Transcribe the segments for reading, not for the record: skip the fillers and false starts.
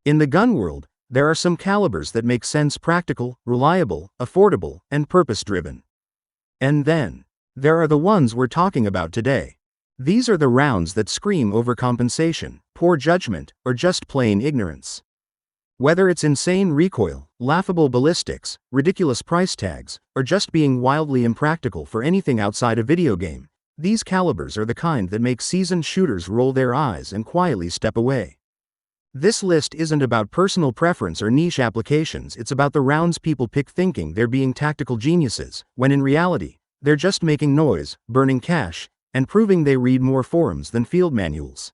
In the gun world, there are some calibers that make sense: practical, reliable, affordable, and purpose-driven. And then, there are the ones we're talking about today. These are the rounds that scream overcompensation, poor judgment, or just plain ignorance. Whether it's insane recoil, laughable ballistics, ridiculous price tags, or just being wildly impractical for anything outside a video game, these calibers are the kind that make seasoned shooters roll their eyes and quietly step away. This list isn't about personal preference or niche applications, it's about the rounds people pick thinking they're being tactical geniuses, when in reality, they're just making noise, burning cash, and proving they read more forums than field manuals.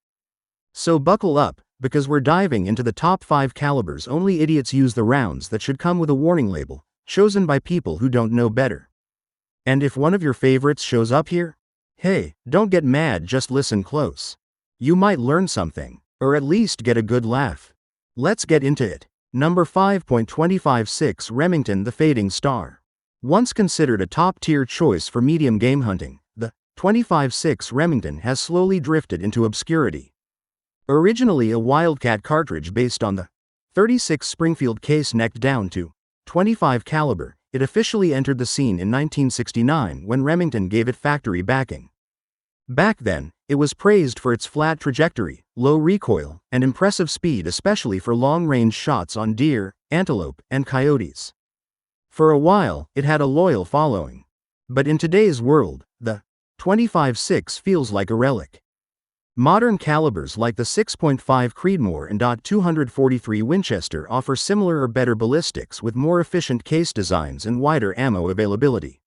So buckle up, because we're diving into the top 5 calibers only idiots use, the rounds that should come with a warning label, chosen by people who don't know better. And if one of your favorites shows up here, hey, don't get mad, just listen close. You might learn something, or at least get a good laugh. Let's get into it. Number 5.256 Remington, the Fading Star. Once considered a top-tier choice for medium game hunting, the .25-6 Remington has slowly drifted into obscurity. Originally a Wildcat cartridge based on the .36 Springfield case necked down to .25 caliber, it officially entered the scene in 1969 when Remington gave it factory backing. Back then, it was praised for its flat trajectory, low recoil, and impressive speed, especially for long-range shots on deer, antelope, and coyotes. For a while, it had a loyal following. But in today's world, the .25-6 feels like a relic. Modern calibers like the 6.5 Creedmoor and .243 Winchester offer similar or better ballistics with more efficient case designs and wider ammo availability.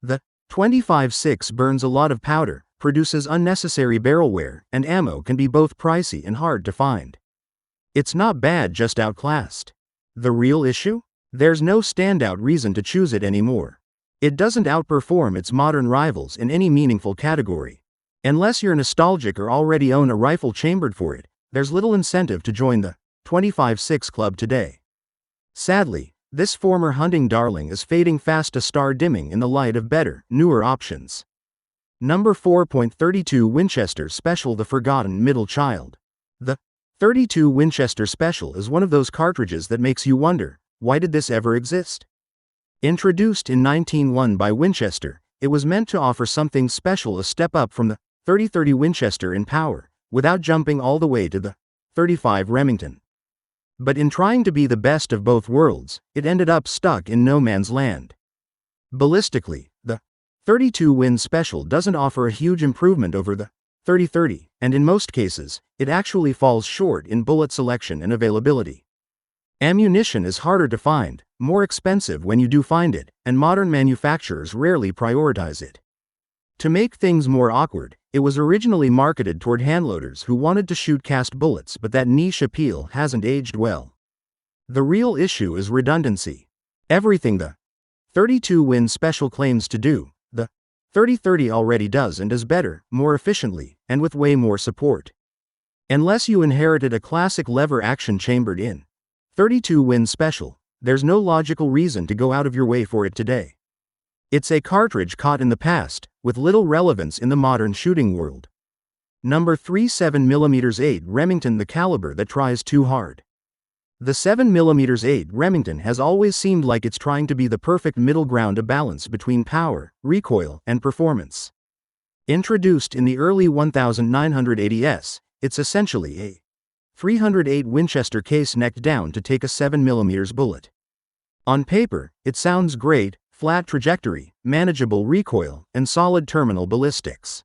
The .25-6 burns a lot of powder, produces unnecessary barrel wear, and ammo can be both pricey and hard to find. It's not bad, just outclassed. The real issue? There's no standout reason to choose it anymore. It doesn't outperform its modern rivals in any meaningful category. Unless you're nostalgic or already own a rifle chambered for it, there's little incentive to join the .25-6 club today. Sadly, this former hunting darling is fading fast, a star dimming in the light of better, newer options. Number 4.32 Winchester Special, the Forgotten Middle Child. The .32 Winchester Special is one of those cartridges that makes you wonder, why did this ever exist? Introduced in 1901 by Winchester, it was meant to offer something special, a step up from the .30 Winchester in power, without jumping all the way to the .35 Remington. But in trying to be the best of both worlds, it ended up stuck in no man's land. Ballistically, the .32 Win Special doesn't offer a huge improvement over the .30, and in most cases, it actually falls short in bullet selection and availability. Ammunition is harder to find, more expensive when you do find it, and modern manufacturers rarely prioritize it. To make things more awkward, it was originally marketed toward handloaders who wanted to shoot cast bullets, but that niche appeal hasn't aged well. The real issue is redundancy. Everything the .32 Win Special claims to do, the .30 already does, and does better, more efficiently, and with way more support. Unless you inherited a classic lever action chambered in .32 Win Special, there's no logical reason to go out of your way for it today. It's a cartridge caught in the past, with little relevance in the modern shooting world. Number 3 7mm8 Remington, the caliber that tries too hard. The 7mm8 Remington has always seemed like it's trying to be the perfect middle ground, a balance between power, recoil, and performance. Introduced in the early 1980s, it's essentially a .308 Winchester case necked down to take a 7mm bullet. On paper, it sounds great: flat trajectory, manageable recoil, and solid terminal ballistics.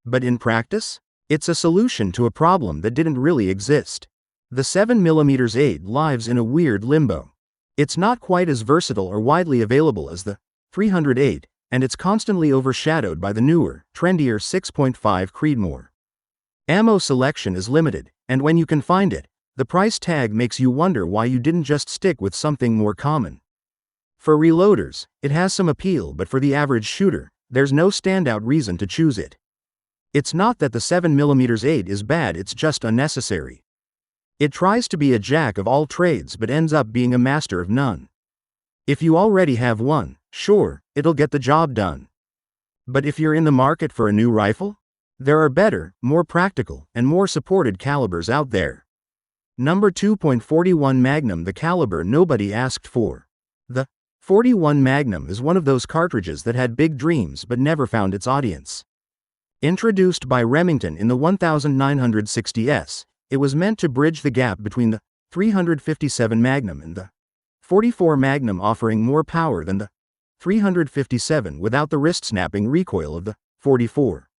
But in practice, it's a solution to a problem that didn't really exist. The 7mm8 lives in a weird limbo. It's not quite as versatile or widely available as the .308, and it's constantly overshadowed by the newer, trendier 6.5 Creedmoor. Ammo selection is limited, and when you can find it, the price tag makes you wonder why you didn't just stick with something more common. For reloaders, it has some appeal, but for the average shooter, there's no standout reason to choose it. It's not that the 7mm8 is bad, it's just unnecessary. It tries to be a jack of all trades but ends up being a master of none. If you already have one, sure, it'll get the job done. But if you're in the market for a new rifle, there are better, more practical, and more supported calibers out there. Number 2.41 Magnum, the caliber nobody asked for. The 41 Magnum is one of those cartridges that had big dreams but never found its audience. Introduced by Remington in the 1960s, it was meant to bridge the gap between the 357 Magnum and the 44 Magnum, offering more power than the 357 without the wrist-snapping recoil of the 44.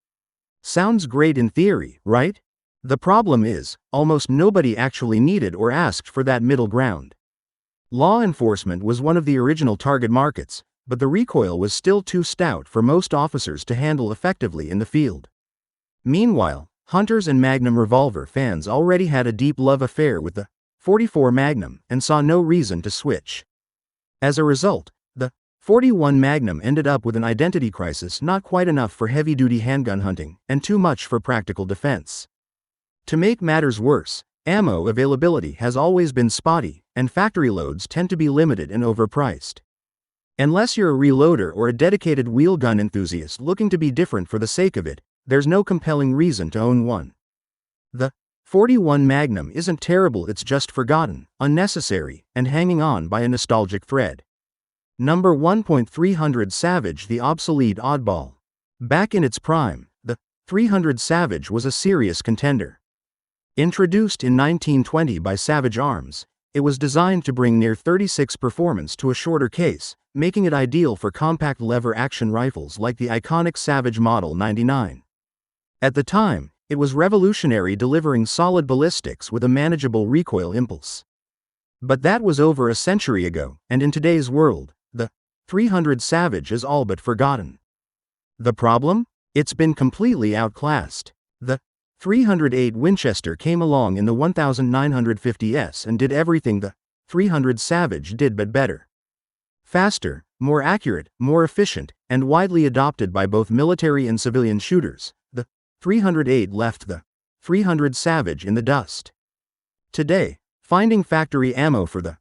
Sounds great in theory, right? The problem is, almost nobody actually needed or asked for that middle ground. Law enforcement was one of the original target markets, but the recoil was still too stout for most officers to handle effectively in the field. Meanwhile, hunters and Magnum revolver fans already had a deep love affair with the 44 Magnum and saw no reason to switch. As a result, the 41 Magnum ended up with an identity crisis, not quite enough for heavy-duty handgun hunting, and too much for practical defense. To make matters worse, ammo availability has always been spotty, and factory loads tend to be limited and overpriced. Unless you're a reloader or a dedicated wheel gun enthusiast looking to be different for the sake of it, there's no compelling reason to own one. The 41 Magnum isn't terrible, it's just forgotten, unnecessary, and hanging on by a nostalgic thread. Number 1.300 Savage, the obsolete oddball. Back in its prime, the 300 Savage was a serious contender. Introduced in 1920 by Savage Arms, it was designed to bring near 36 performance to a shorter case, making it ideal for compact lever-action rifles like the iconic Savage Model 99. At the time, it was revolutionary, delivering solid ballistics with a manageable recoil impulse. But that was over a century ago, and in today's world, the 300 Savage is all but forgotten. The problem? It's been completely outclassed. The 308 Winchester came along in the 1950s and did everything the 300 Savage did but better. Faster, more accurate, more efficient, and widely adopted by both military and civilian shooters, the 308 left the 300 Savage in the dust. Today, finding factory ammo for the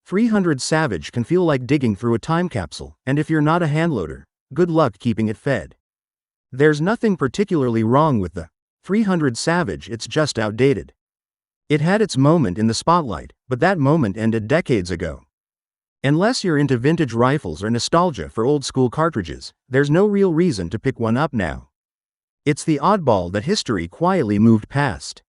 300 Savage can feel like digging through a time capsule, and if you're not a handloader, good luck keeping it fed. There's nothing particularly wrong with the 300 Savage, it's just outdated. It had its moment in the spotlight, but that moment ended decades ago. Unless you're into vintage rifles or nostalgia for old-school cartridges, there's no real reason to pick one up now. It's the oddball that history quietly moved past.